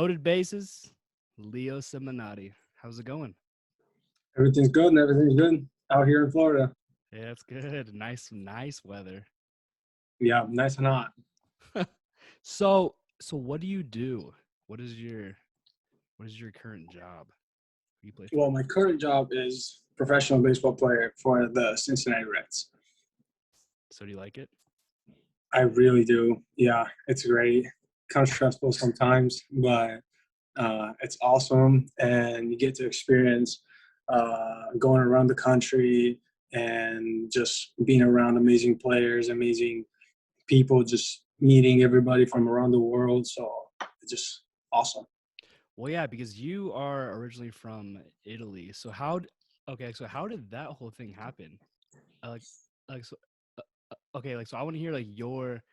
Loaded bases, Leo Seminati. How's it going? Everything's good and everything's good out here in Florida. Yeah, it's good. Nice weather. Yeah, nice and hot. So what do you do? What is your current job? Who you play for? Well, my current job is professional baseball player for the Cincinnati Reds. So do you like it? I really do. Yeah, it's great. Kind of stressful sometimes, but it's awesome, and you get to experience going around the country and just being around amazing players, amazing people, just meeting everybody from around the world. So it's just awesome. Well, yeah, because you are originally from Italy. So how did that whole thing happen? Uh, Like, like so, okay, so I want to hear your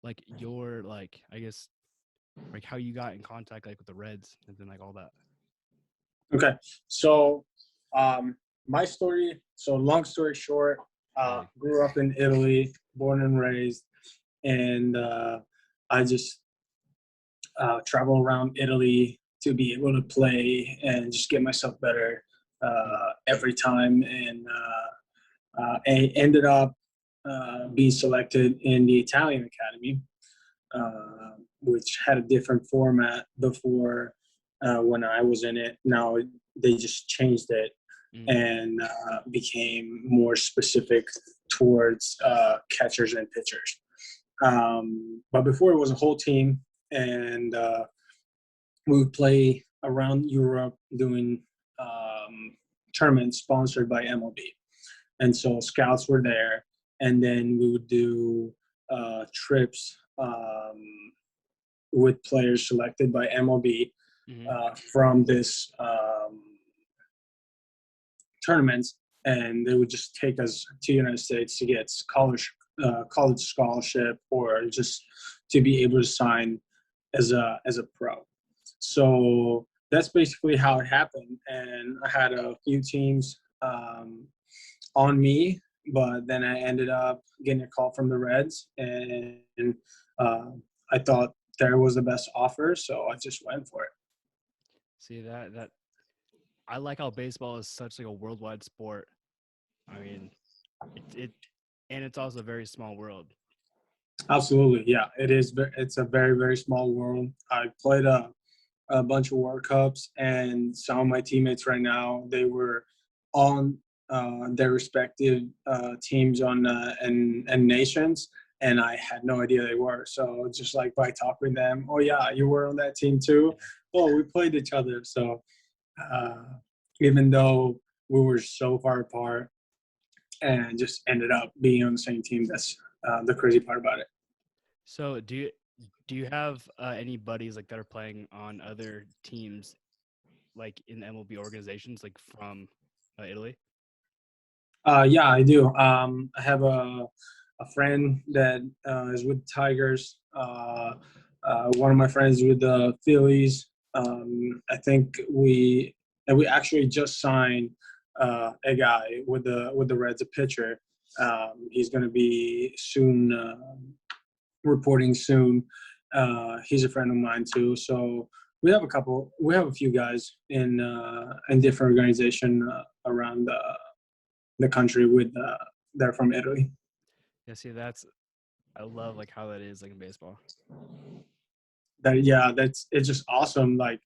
I guess how you got in contact with the Reds and then all that. Okay, so um, my story. So long story short, Hey, grew up in Italy, born and raised, and I just travel around Italy to be able to play and just get myself better mm, every time. And I ended up being selected in the Italian Academy, which had a different format before when I was in it. Now they just changed it mm, and became more specific towards catchers and pitchers. But before it was a whole team, and we would play around Europe doing tournaments sponsored by MLB. And so scouts were there, and then we would do trips with players selected by MLB mm-hmm. from this tournaments, and they would just take us to the United States to get college scholarship or just to be able to sign as a pro. So that's basically how it happened, and I had a few teams on me, but then I ended up getting a call from the Reds, and uh, I thought there was the best offer, so I just went for it. See that I like how baseball is such a worldwide sport. I mean, it and it's also a very small world. Absolutely, yeah, it is. It's a very very small world. I played a bunch of World Cups, and some of my teammates right now they were on their respective teams on and nations, and I had no idea they were. So just like by talking to them, oh yeah, you were on that team too. Oh, we played each other. So uh, even though we were so far apart, and just ended up being on the same team. That's the crazy part about it. So do you have any buddies that are playing on other teams in the MLB organizations from Italy? Yeah, I do. I have a friend that is with the Tigers. One of my friends with the Phillies. I think we actually just signed a guy with the Reds, a pitcher. He's going to be soon reporting soon. He's a friend of mine too. So we have a couple. We have a few guys in different organization around the country with they're from Italy. Yeah, see, I love how that is in baseball. That yeah, that's it's just awesome. Like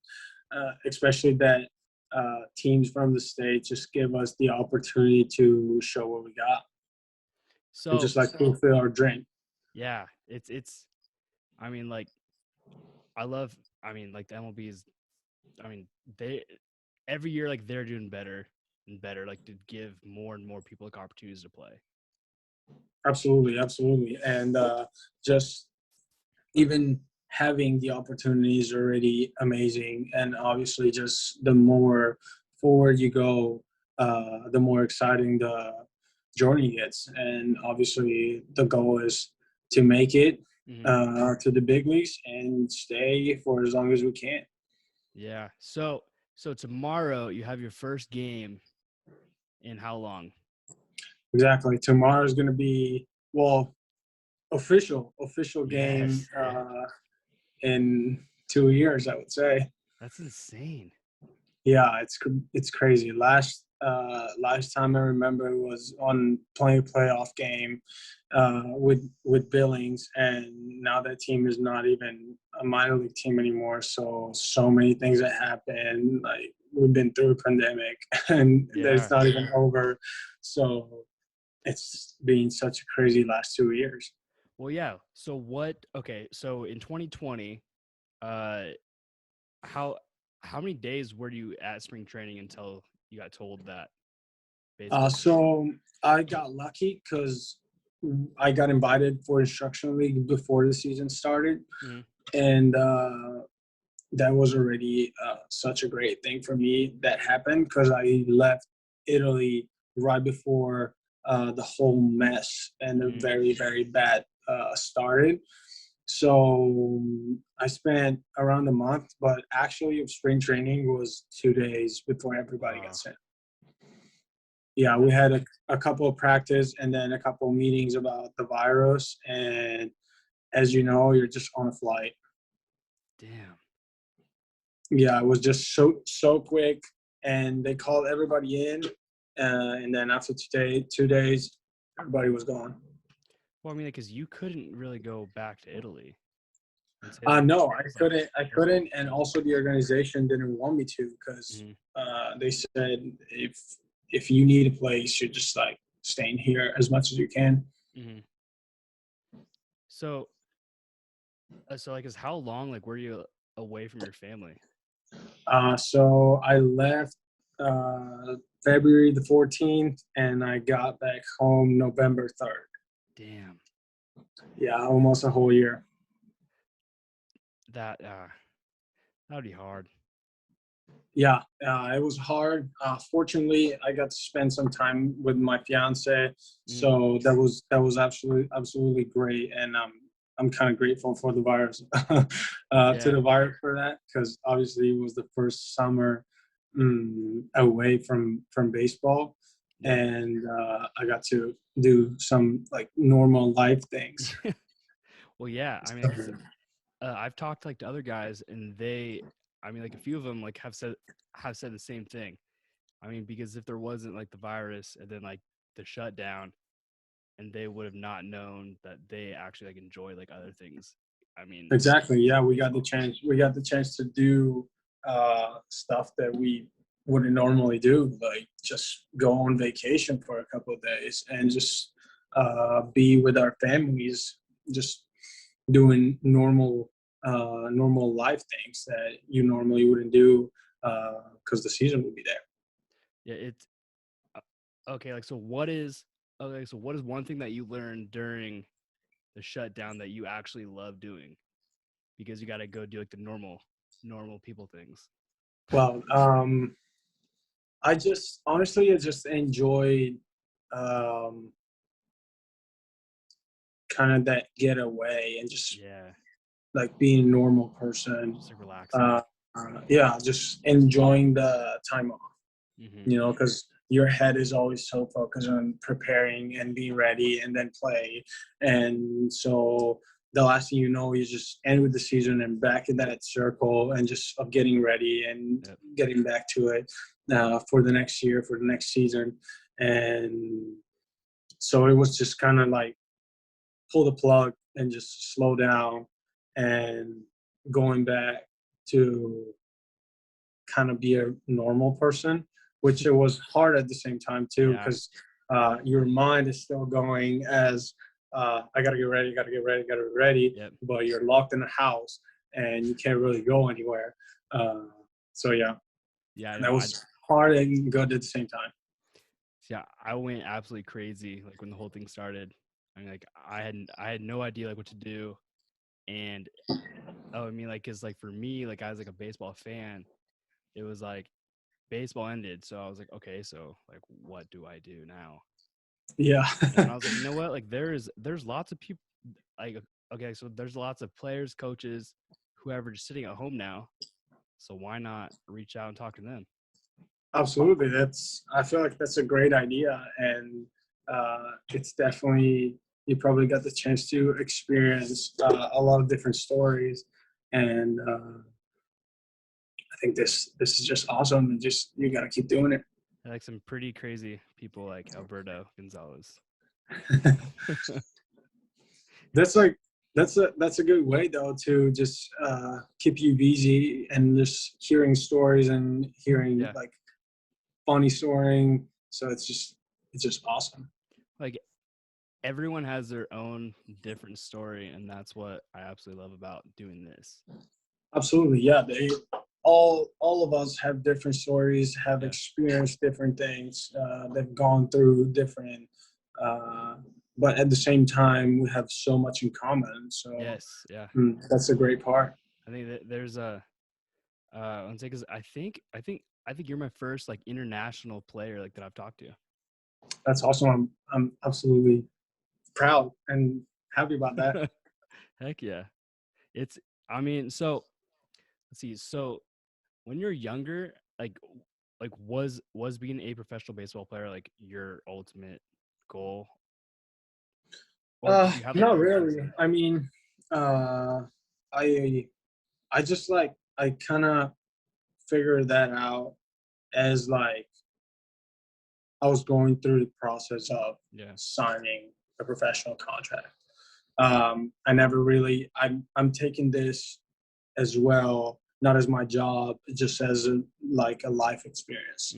especially that teams from the state just give us the opportunity to show what we got and So just fulfill our dream. yeah, it's I mean I love the MLB is I mean they every year they're doing better and better to give more and more people opportunities to play. Absolutely, absolutely, and just even having the opportunity is already amazing. And obviously, just the more forward you go, the more exciting the journey gets. And obviously, the goal is to make it Hmm. to the big leagues and stay for as long as we can. Yeah. So tomorrow you have your first game in how long? Exactly. Tomorrow is going to be, well, official game Yes. Yeah. in 2 years, I would say. That's insane. Yeah, it's crazy. Last time I remember was on playing a playoff game with Billings, and now that team is not even a minor league team anymore. So many things that happened. Like we've been through a pandemic, and Yeah. it's not even over. So it's been such a crazy last 2 years. Well, yeah. So what? Okay. So in 2020, uh, how how many days were you at spring training until you got told that baseball was ending? So I got lucky because I got invited for instructional league before the season started, Mhm. and that was already such a great thing for me that happened because I left Italy right before the whole mess and the Mhm. very very bad started. So I spent around a month, but actually spring training was 2 days before everybody got Uh, sent. Yeah, we that, had a couple of practice and then a couple of meetings about the virus. And as you know, you're just on a flight. damn. Yeah, it was just so quick. And they called everybody in. And then after 2 days, everybody was gone. Well, I mean, because you couldn't really go back to Italy and say like No, I it's like couldn't. I it's couldn't. And also the organization didn't want me to because mhm. they said if you need a place, you're just like staying here as much as you can. Mhm. So so like, is how long like were you away from your family? So I left uh, February the 14th, and I got back home November 3rd. Damn. Yeah, almost a whole year. That that'd be hard. Yeah, it was hard. Fortunately, I got to spend some time with my fiance, Mhm. so that was absolutely great, and I'm kind of grateful for the virus, to Yeah. the virus for that, because obviously it was the first summer away from baseball, Yeah. and I got to do some like normal life things. Well, yeah. I mean, because I've talked like to other guys, and they, I mean, like a few of them like have said the same thing. I mean, because if there wasn't like the virus and then like the shutdown, and they would have not known that they actually like enjoy like other things. I mean, Exactly. Yeah, we got the baseball. chance. We got the chance to do stuff that we wouldn't normally do, like just go on vacation for a couple of days and just be with our families, just doing normal life things that you normally wouldn't do because the season would be there. Yeah, it's uh, okay. Like, so what is okay? So what is one thing that you learned during the shutdown that you actually love doing? Because you got to go do like the normal people things. Well, I just enjoyed um, kind of that getaway and just Yeah, like being a normal person. just like Uh, relaxing. yeah, just enjoying the time off, Hmm. because your head is always so focused on preparing and being ready and then play. And so the last thing you know, you just end with the season and back in that circle and just of getting ready and Yep. getting back to it for the next year, for the next season. And so it was just kind of like pull the plug and just slow down and going back to kind of be a normal person, which it was hard at the same time too, Yeah. because your mind is still going as I gotta get ready, gotta get ready, gotta get ready, Yep. but you're locked in a house and you can't really go anywhere. Uh, so yeah, Yeah. I that know. was hard and good at the same time. Yeah. I went absolutely crazy like when the whole thing started. I mean, like I had no idea like what to do, and oh, I mean, like, cause like for me, like I was like a baseball fan. It was like baseball ended, so I was like, okay, so like, what do I do now? Yeah. And then I was like, you know what? Like, there's lots of people. Like, okay, so there's lots of players, coaches, whoever, just sitting at home now. So why not reach out and talk to them? Absolutely. I feel like that's a great idea. And it's definitely, you probably got the chance to experience a lot of different stories. And I think this is just awesome, and just you got to keep doing it. Like some pretty crazy people like Alberto Gonzalez. That's like that's a good way though to just keep you busy and just hearing stories and hearing Yeah. like funny storying. So it's just awesome. Like everyone has their own different story, and that's what I absolutely love about doing this. Absolutely, yeah. They all of us have different stories, have Yeah. experienced different things, they've gone through different, uh, but at the same time, we have so much in common. So Yes. Yeah. that's a great part. I think that there's a one second, 'cause I think you're my first like international player like that I've talked to. That's awesome. I'm absolutely proud and happy about that. Heck yeah. It's I mean, so let's see. So when you're younger, like was being a professional baseball player like your ultimate goal? Or did you have like Not other things really. in I mean, uh, I I just like I kind of figured that out as like I was going through the process of yeah. signing a professional contract. I never really. I'm taking this as well, not as my job, just as like a life experience.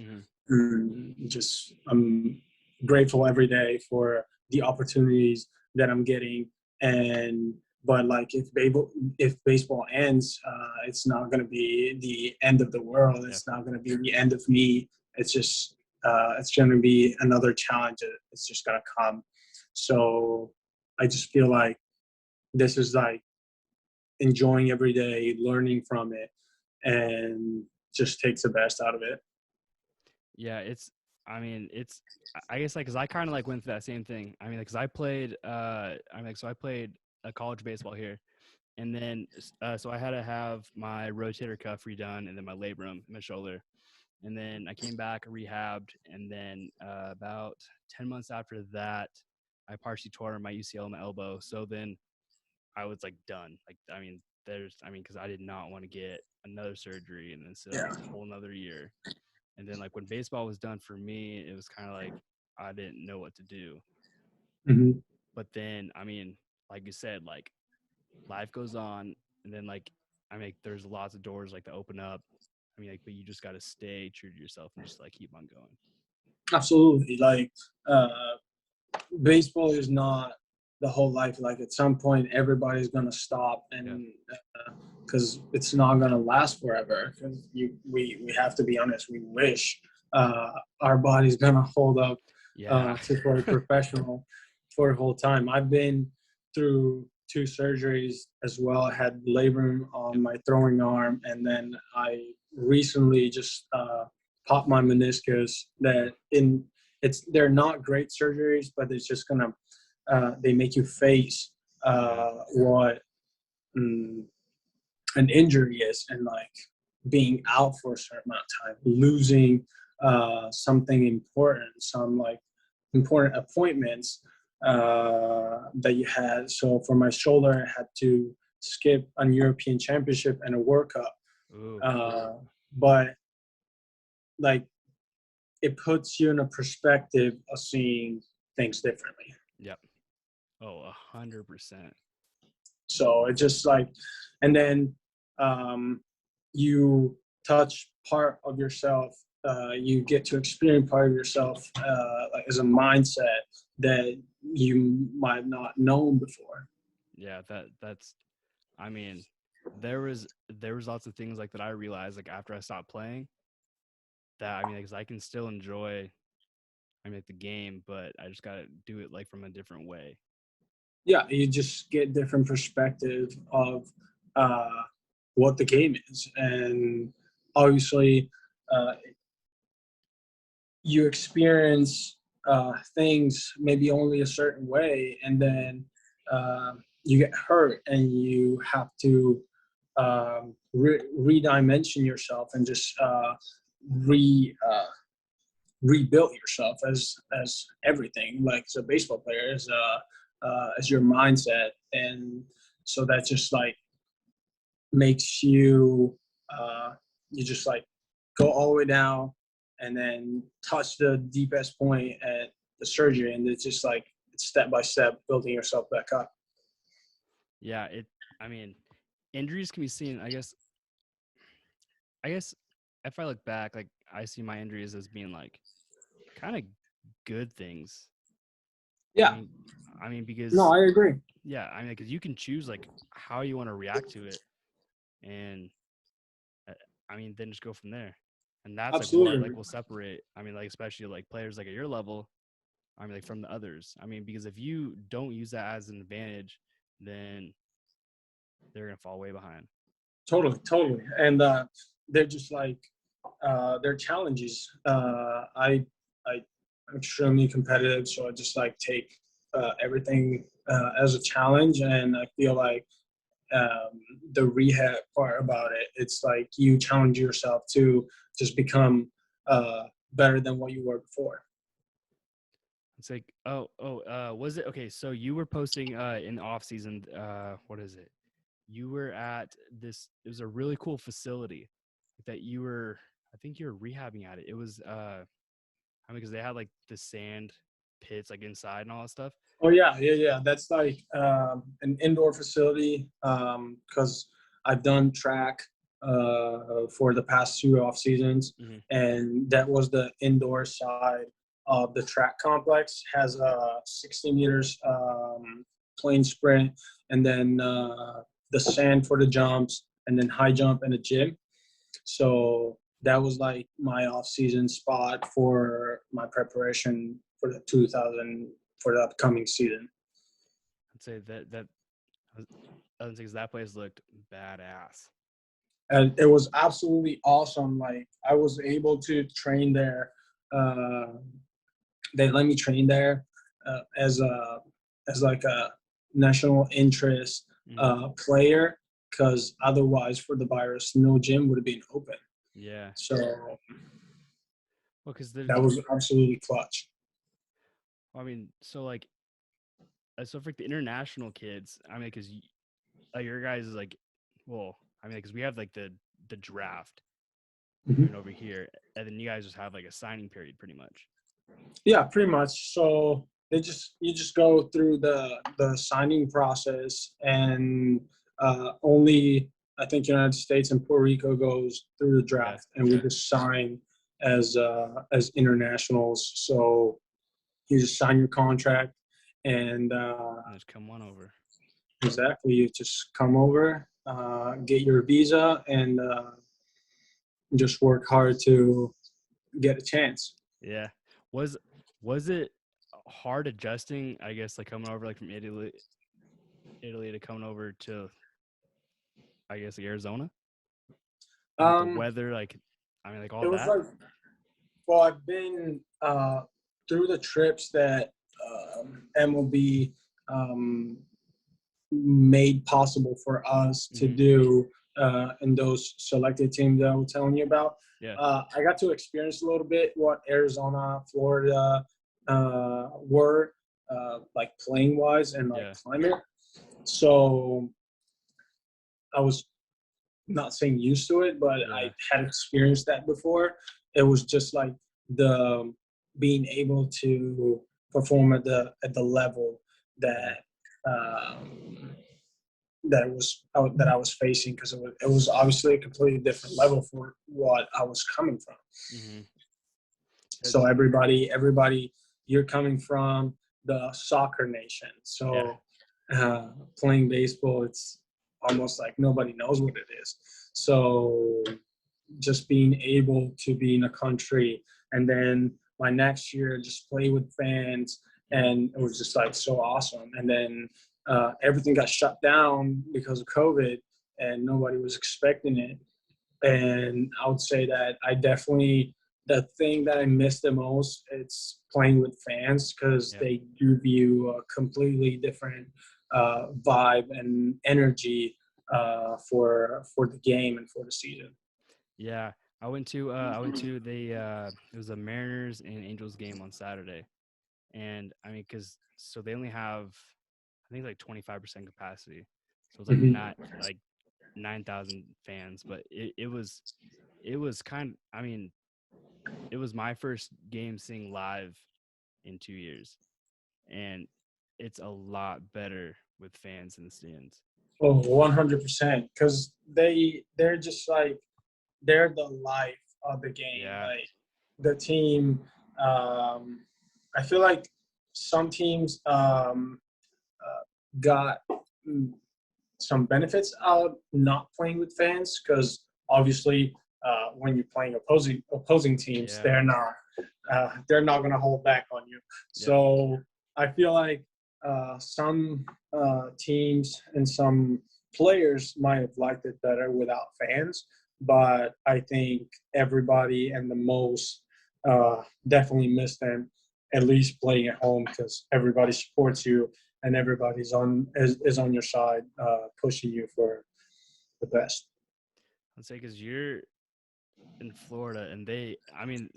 Hmm. Just I'm grateful every day for the opportunities that I'm getting, and but like if baseball ends, it's not going to be the end of the world. Yeah. It's not going to be the end of me. It's just it's going to be another challenge. It's just going to come. So I just feel like this is like enjoying every day, learning from it, and just takes the best out of it. Yeah, it's I mean, it's I guess like cuz I kind of like went through that same thing. I mean, like, cuz I played I mean, like, so I played a college baseball here. And then so I had to have my rotator cuff redone and then my labrum in my shoulder. And then I came back, rehabbed, and then about 10 months after that, I partially tore my UCL in my elbow. So then I was like done. Like, because I did not want to get another surgery and then sit out Yeah. a whole another year. And then like when baseball was done for me, it was kind of like I didn't know what to do. Hmm. But then, I mean, like you said, like life goes on, and then like I mean, there's lots of doors like to open up. I mean, like, but you just got to stay true to yourself and just like keep on going. Absolutely. Like baseball is not the whole life. Like at some point, everybody's gonna stop, Yeah. and because it's not gonna last forever. Because we have to be honest. We wish our body's gonna hold up Yeah. for a professional for a whole time. I've been through two surgeries as well. I had labrum on Yep. my throwing arm, and then I recently just popped my meniscus. Ooh. That in it's they're not great surgeries, but it's just gonna they make you face Yeah. what mm, an injury is, and like being out for a certain amount of time, losing something important, some like important appointments that you had. So for my shoulder, I had to skip an European Championship and a World Cup. Ooh. But like it puts you in a perspective of seeing things differently. Yep. Oh, 100%. So it just like, and then you touch part of yourself. You get to experience part of yourself like as a mindset that you might not known before. Yeah. That's. I mean, there was lots of things like that I realized like after I stopped playing that I mean, because I can still enjoy. I mean, like, the game, but I just gotta do it like from a different way. Yeah, you just get different perspective of uh, what the game is, and obviously uh, you experience things maybe only a certain way, and then you get hurt, and you have to redimension yourself and just rebuild yourself as everything, like as a baseball player, as your mindset, and so that's just like makes you you just like go all the way down and then touch the deepest point at the surgery, and it's just like it's step by step building yourself back up. Yeah, I mean, injuries can be seen, I guess if I look back, like I see my injuries as being like kind of good things. I Yeah, mean, no, because I agree. yeah, I mean, because you can choose like how you want to react to it, and uh, I mean, then just go from there. And that's like what Absolutely. like will separate. I mean, like especially like players like at your level. I mean, like from the others. I mean, because if you don't use that as an advantage, then they're gonna fall way behind. Totally. And they're just like they're challenges. I'm extremely competitive, so I just like take everything as a challenge, and I feel like the rehab part about it, it's like you challenge yourself to just become better than what you were before. It's like, was it okay? So you were posting in the off season. What is it? You were at this. It was a really cool facility that you were. I think you were rehabbing at it. It was. I mean, because they had like the sand pits like inside and all that stuff. Oh yeah. That's like an indoor facility because I've done track for the past two off seasons, Mm-hmm. and that was the indoor side of the track complex. Has 60 meters plane sprint, and then the sand for the jumps, and then high jump and a gym. So that was like my off-season spot for my preparation for the 2000 for the upcoming season. I'd say that I would say 'cause that place looked badass. And it was absolutely awesome. Like I was able to train there. Uh, they let me train there as like a national interest Mm-hmm. player because otherwise for the virus, no gym would have been open. Yeah. So Well, because that was absolutely clutch. I mean, so like, so for the international kids, I mean, because your guys is like, well, I mean, because we have like the draft. I mean, Mhm. over here, and then you guys just have like a signing period, pretty much. Yeah, pretty much. So you just go through the signing process, and only I think United States and Puerto Rico goes through the Yeah, draft, and we just sign as internationals. So you just sign your contract, and and just come on over. exactly you just come over, get your visa, and just work hard to get a chance. Yeah. Was was it hard adjusting? I guess like coming over like from Italy to coming over to I guess like Arizona and like the Um, weather, like I mean like all it was that. like Well, I've been through the trips that MLB um, made possible for us to Mm-hmm. do in those selected teams that I was telling you about. Yeah. I got to experience a little bit what Arizona, Florida were like playing wise and like Yeah. climate. So I was not saying used to it, but Yeah. I had experienced that before. It was just like the being able to perform at the level Yeah. that that I was facing because it was obviously a completely different level for what I was coming from. Mm-hmm. So everybody, you're coming from the soccer nation. Yeah. So playing baseball, it's almost like nobody knows what it is. So just being able to be in a country, and then my next year just play with fans, Mm-hmm. and it was just like so awesome. And then everything got shut down because of COVID, and nobody was expecting it. And I would say that I definitely the thing that I miss the most it's playing with fans because Yeah. they give you a completely different vibe and energy for the game and for the season. Yeah. I went to the it was a Mariners and Angels game on Saturday. And I mean, because so they only have, I think like 25% capacity. So it's like Mhm. not like 9,000 fans, but it was kind. I mean, it was my first game seeing live in 2 years, and it's a lot better with fans in the stands. Oh, 100%. Because they're just like they're the life of the game. Yeah, Like the team, um, I feel like some teams got mm, some benefits out of not playing with fans because obviously when you're playing opposing teams, yeah, they're not going to hold back on you. yep. So I feel like some teams and some players might have liked it better without fans, but I think everybody and the most definitely miss them at least playing at home because everybody supports you and everybody's is on your side, pushing you for the best. Let's say because you're in Florida, and I mean,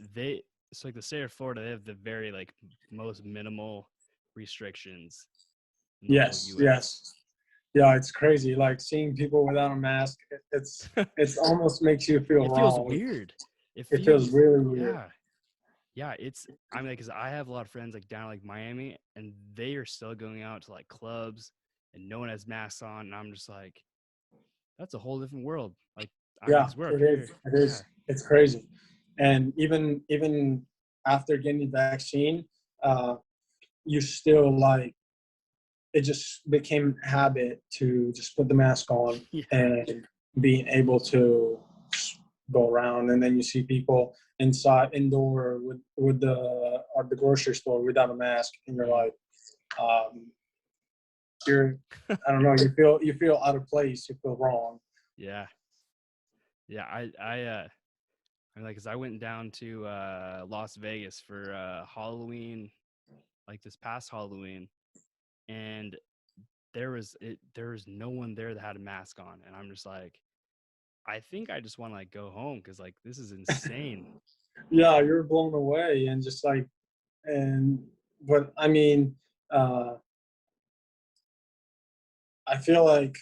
so like the state of Florida, they have the very like most minimal restrictions in the whole Yes, U.S. yes, yeah. It's crazy. Like seeing people without a mask. It's almost makes you feel It feels wrong. weird. It It feels feels, really weird. yeah, yeah. I mean, because I have a lot of friends like down like Miami, and they are still going out to like clubs, and no one has masks on, and I'm just like, that's a whole different world. Like, I mean, Yeah, because we're up it here, is. It yeah, is. It's crazy. And even after getting the vaccine, uh, you still like it just became habit to just put the mask on yeah, and being able to go around and then you see people indoor with the at the grocery store without a mask and you're mm, like um, you're I don't know, you feel out of place, you feel wrong. yeah, yeah. I mean, like, cause I went down to Las Vegas for Halloween, like this past Halloween, and there was no one there that had a mask on, and I'm just like, I think I just want to like go home because like this is insane. Yeah, you're blown away and just like and but I mean uh, I feel like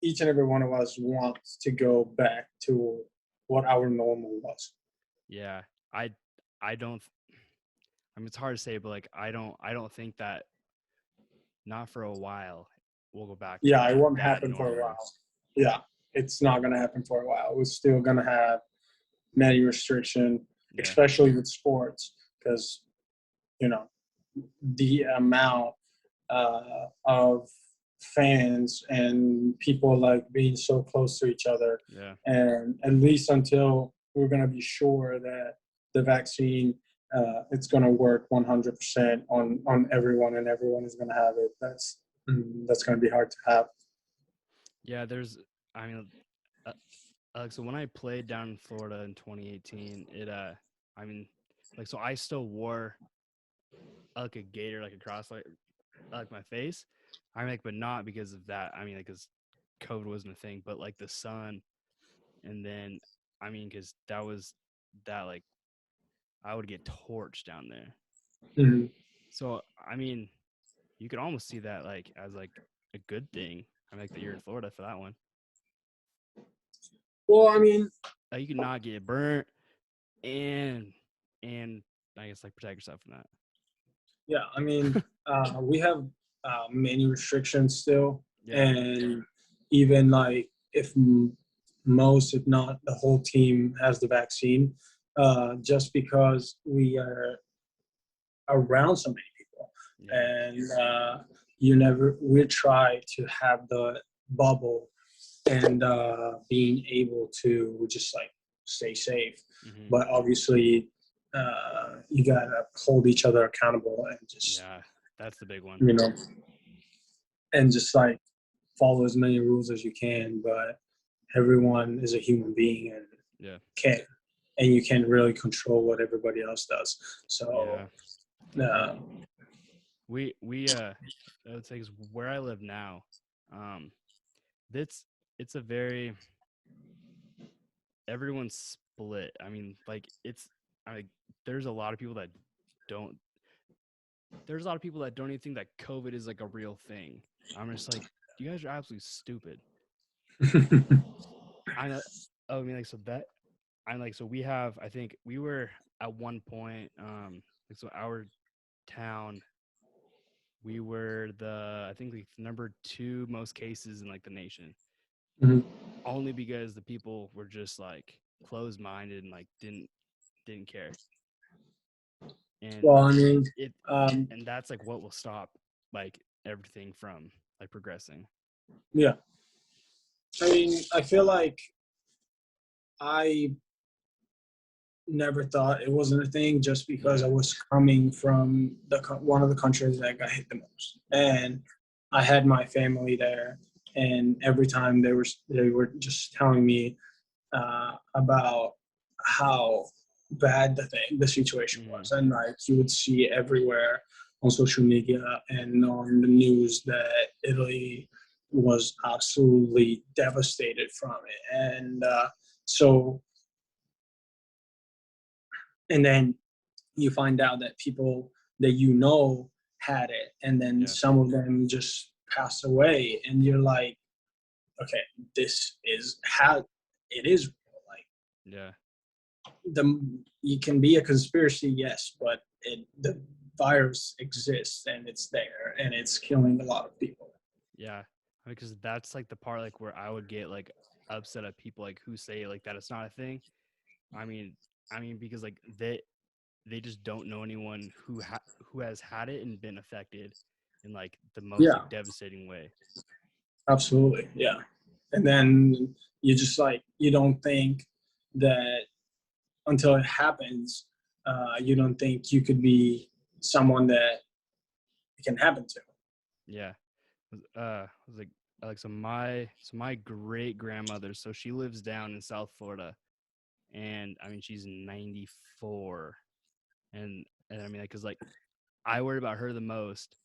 each and every one of us wants to go back to what our normal was. Yeah, I I don't. I mean, it's hard to say, but like I don't think that not for a while we'll go back to Yeah, it that won't that happen for a normal. while. Yeah, it's not going to happen for a while. We're still going to have many restriction, Yeah, especially with sports, because you know the amount of fans and people like being so close to each other, yeah. and at least until we're going to be sure that the vaccine it's going to work 100% on everyone and everyone is going to have it. That's going to be hard to have. Yeah, I mean, uh, so when I played down in Florida in 2018, I mean, like, so I still wore like a gator, like across like my face. I mean, like, but not because of that. I mean, like, because COVID wasn't a thing, but like the sun, and then, I mean, because that like I would get torched down there. Mhm. So, I mean, you could almost see that like as like a good thing. I mean, like that you're in Florida for that one. Well, I mean, You could not get burnt and and I guess like protect yourself from that. yeah, I mean, we have many restrictions still, Yeah, and even like if most, if not the whole team, has the vaccine, just because we are around so many people, yeah, and we try to have the bubble and being able to just like stay safe. hmm, But obviously, you gotta hold each other accountable and just yeah. That's the big one. you know and just like follow as many rules as you can. But everyone is a human being and Yeah, can't and you can't really control what everybody else does. So yeah. uh, We I would say 'cause where I live now, um, it's it's a very everyone's split. I mean, like I there's a lot of people that don't. There's a lot of people that don't even think that COVID is like a real thing. I'm just like, you guys are absolutely stupid. I know. Oh, I mean, like so that I like so we have. I think we were at one point. Like so our town, we were the I think like number 2 most cases in like the nation. Mhm. Only because the people were just like closed minded and like didn't care. And Well, I mean, it um, and that's like what will stop like everything from like progressing. yeah. I mean, I feel like I never thought it wasn't a thing just because Yeah. I was coming from one of the countries that got hit the most, and I had my family there, and every time they were just telling me about how bad the situation Hmm. was, and like you would see everywhere on social media and on the news that Italy was absolutely devastated from it, and so and then you find out that people that you know had it, and then Yeah. some of them just passed away, and you're like, okay, this is how it is real. Like Yeah. the you can be a conspiracy, yes, but the virus exists and it's there and it's killing a lot of people. Yeah. Because that's like the part like where I would get like upset at people like who say like that it's not a thing. I mean, because like they just don't know anyone who has had it and been affected in like the most Yeah, like devastating way. absolutely, yeah. And then you just like you don't think that until it happens, you don't think you could be someone that it can happen to. Yeah. Was like so my great grandmother, so she lives down in South Florida, and I mean she's 94, and I mean because like I worry about her the most,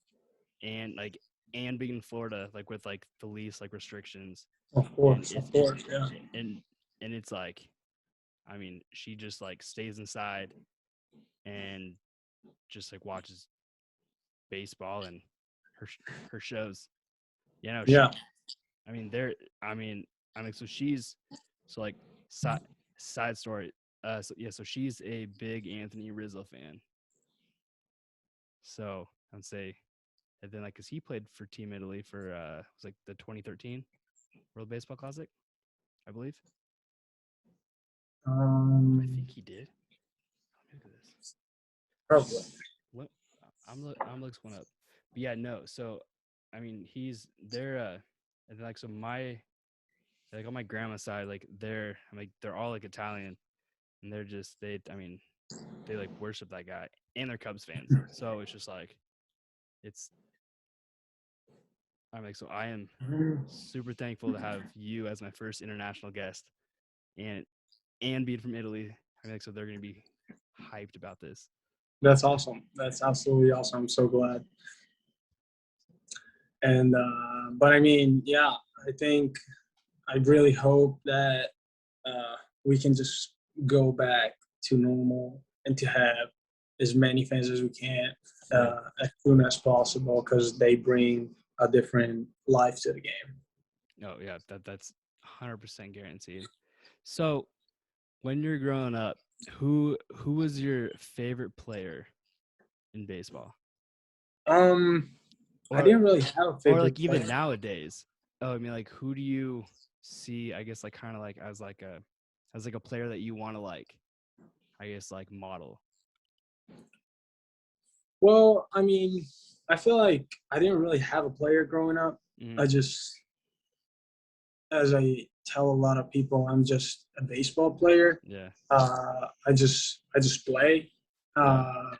and like and being in Florida like with like the least like restrictions, and Of course, yeah, and and it's like I mean she just like stays inside and just like watches baseball and her her shows. You know yeah. she I mean, there. I mean, so she's so like side side story. So yeah, so she's a big Anthony Rizzo fan. So I'd say, and then like, cause he played for Team Italy for it was like the 2013 World Baseball Classic, I believe. I Um, think he did. Let me look at this. Probably. What I'm looking one up. But yeah, no. So I mean, he's there. And then, like so my like on my grandma's side, like they're all like Italian, and they're just I mean they like worship that guy, and they're Cubs fans. So it's just like it's I'm like so I am super thankful to have you as my first international guest, and being from Italy. I mean, like so they're gonna be hyped about this. That's awesome. That's absolutely awesome. I'm so glad. And but I mean, yeah, I think I really hope that we can just go back to normal and to have as many fans as we can Yeah. as soon as possible because they bring a different life to the game. Oh yeah, that's 100% guaranteed. So when you're growing up, who was your favorite player in baseball, Um, I or didn't really have a like favorite even player. nowadays? Oh, I mean, like who do you see? I guess like kind of like as like a player that you want to like, I guess like model. Well, I mean, I feel like I didn't really have a player growing up. Mm-hmm. I just, as I tell a lot of people, I'm just a baseball player. Yeah. I just play. Yeah. Uh,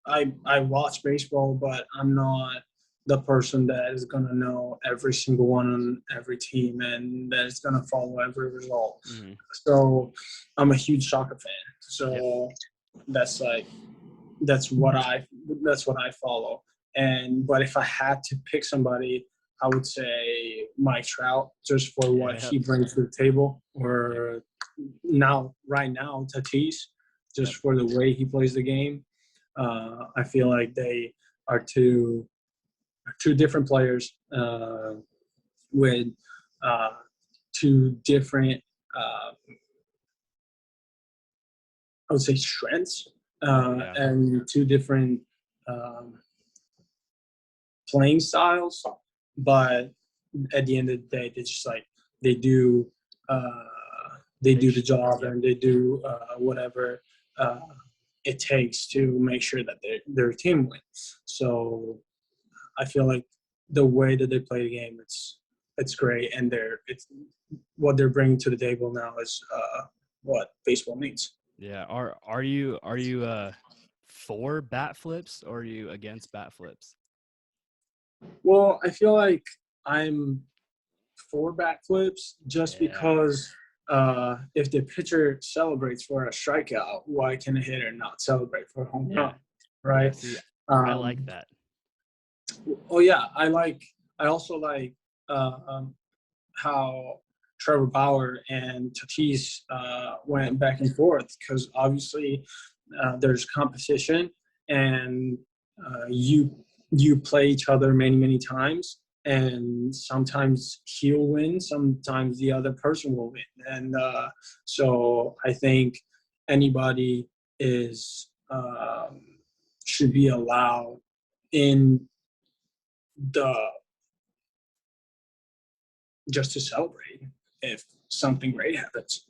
I watch baseball, but I'm not the person that is gonna know every single one on every team and that is gonna follow every result. Mm-hmm. So I'm a huge soccer fan. Yep. So that's like that's what I that's what I follow. And but if I had to pick somebody, I would say Mike Trout, just for what Yep. he brings to the table, Yep. or right now Tatis, Yep. just for the way he plays the game. I feel like they are two different players with uh, two different, I would say, strengths, Yeah. and two different playing styles. But at the end of the day, they just like they do uh, they do the job, Yep. and they do whatever uh, it takes to make sure that their team wins. So I feel like the way that they play the game, it's great, and it's what they're bringing to the table now is what baseball needs. Yeah. Are you for bat flips or are you against bat flips? Well, I feel like I'm for backflips just Yeah. because if the pitcher celebrates for a strikeout, why can a hitter not celebrate for a home Yeah. run? Right? Yeah. See, I like Um, that. oh yeah, I also like how Trevor Bauer and Tatis went back and forth because obviously there's competition, and you play each other many times, and sometimes he'll win, sometimes the other person will win, and so I think anybody is should be allowed in the just to celebrate if something great happens.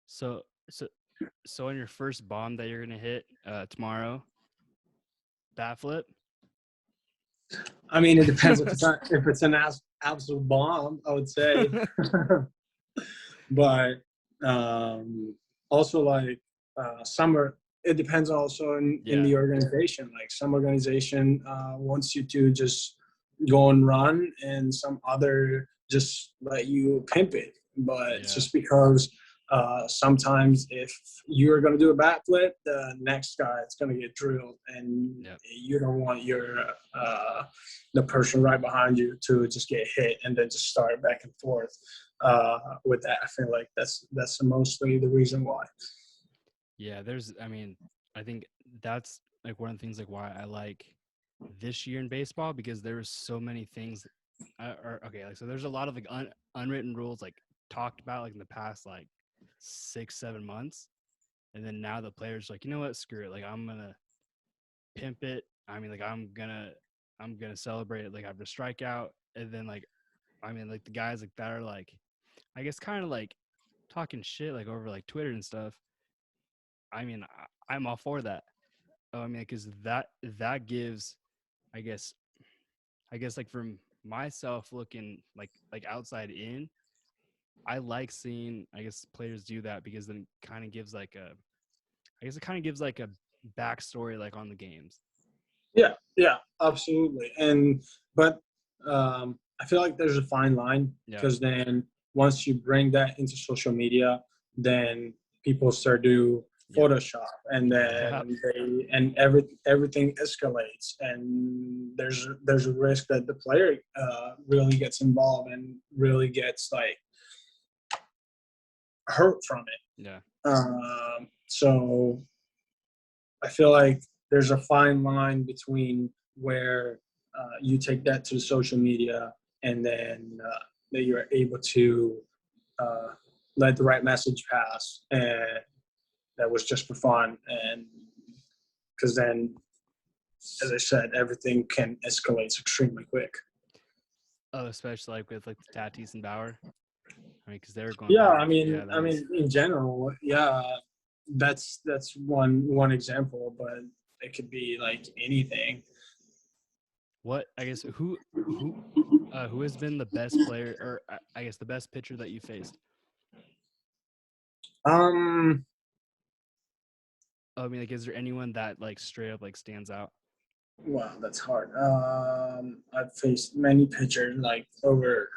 So so on your first bomb that you're gonna hit tomorrow, bat flip. I mean, it depends if it's an absolute bomb, I would say. But also like summer, it depends also in the organization. Like some organization wants you to just go and run, and some other just let you pimp it. But it's just because sometimes if you're going to do a bat flip, the next guy is going to get drilled, and you don't want the person right behind you to just get hit and then just start back and forth with that. I feel like that's mostly the reason why. Yeah, I think that's like one of the things like why I like this year in baseball, because there was so many things so there's a lot of like unwritten rules like talked about like in the past like 6-7 months, and then now the players like, you know what, screw it, like I'm gonna pimp it. I mean, like I'm gonna celebrate it like after strikeout, and then like like the guys like that are like, I guess kind of like talking shit like over like Twitter and stuff. I'm all for that. Because that gives, I guess, like from myself looking like outside in, I like seeing, I guess, players do that, because then it kind of gives like a backstory like on the games. Yeah, absolutely. But I feel like there's a fine line, because then once you bring that into social media, then people start to Photoshop, and then everything escalates, and there's a risk that the player really gets involved and really gets like hurt from it. So I feel like there's a fine line between where you take that to social media, and then that you're able to uh, let the right message pass, and that was just for fun. And because then, as I said, everything can escalate extremely quick. Oh, especially like with like the Tatis and Bauer. Because they were going. Yeah, back. in general, yeah, that's one example, but it could be like anything. What, I guess, who has been the best player, or I guess the best pitcher that you faced? Like, is there anyone that like straight up like stands out? Wow, that's hard. I've faced many pitchers like over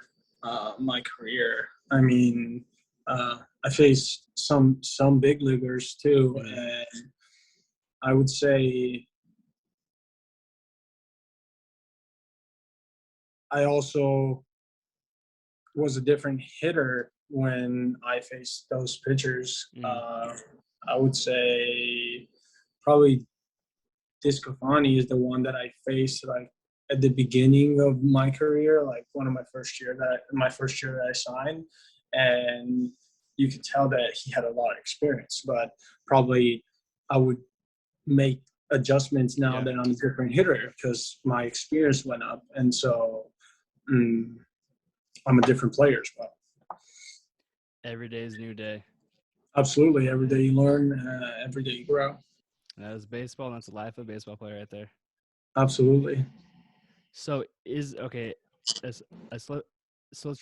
my career. I faced some big leaguers too, and I would say I also was a different hitter when I faced those pitchers. I would say probably Discofani is the one that I faced like at the beginning of my career, like my first year that I signed, and you could tell that he had a lot of experience. But probably I would make adjustments now that I'm a different hitter because my experience went up, and so I'm a different player as well. Every day is a new day. Absolutely, every day you learn, every day you grow. That is baseball, and that's the life of a baseball player right there. Absolutely. So let's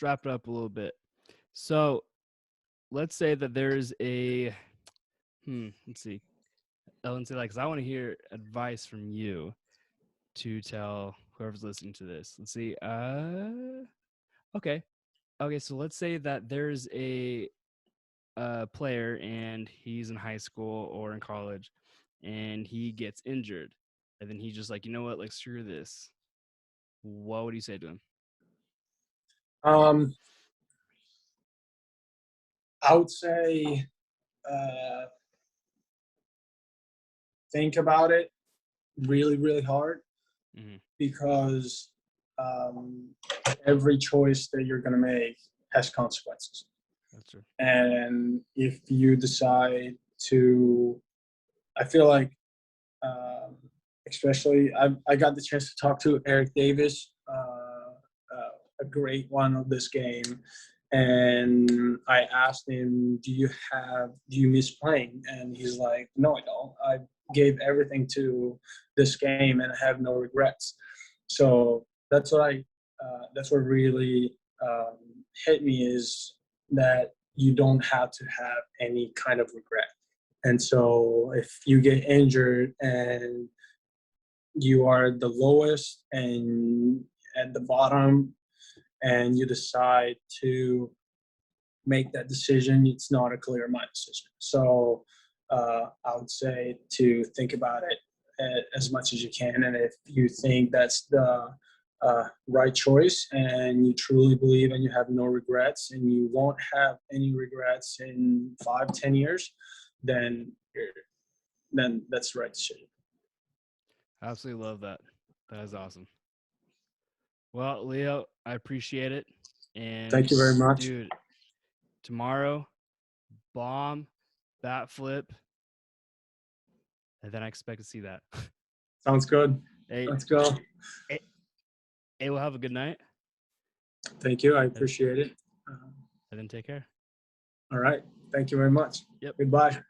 wrap it up a little bit. So let's say that there's a let's see. Let's say, like, 'cause I want to hear advice from you to tell whoever's listening to this. Let's see. Okay. So let's say that there's a player and he's in high school or in college and he gets injured, and then he's just like, you know what, like, screw this. What would you say to him? I would say think about it really, really hard because every choice that you're going to make has consequences. That's true. And if you decide to, I feel like, especially, I got the chance to talk to Eric Davis, a great one of this game. And I asked him, do you miss playing? And he's like, no, I don't. I gave everything to this game and I have no regrets. So that's what really hit me, is that you don't have to have any kind of regret. And so if you get injured and you are the lowest and at the bottom and you decide to make that decision, it's not a clear mind decision. So I would say to think about it as much as you can. And if you think that's the right choice and you truly believe and you have no regrets and you won't have any regrets in 5-10 years, then that's the right decision. I absolutely love that. That is awesome. Well, Leo, I appreciate it. And thank you very much, dude. Tomorrow, bomb, bat flip, and then I expect to see that. Sounds good. Hey, let's go. Hey, we'll have a good night. Thank you. I appreciate it. And then take care. All right. Thank you very much. Yep. Goodbye.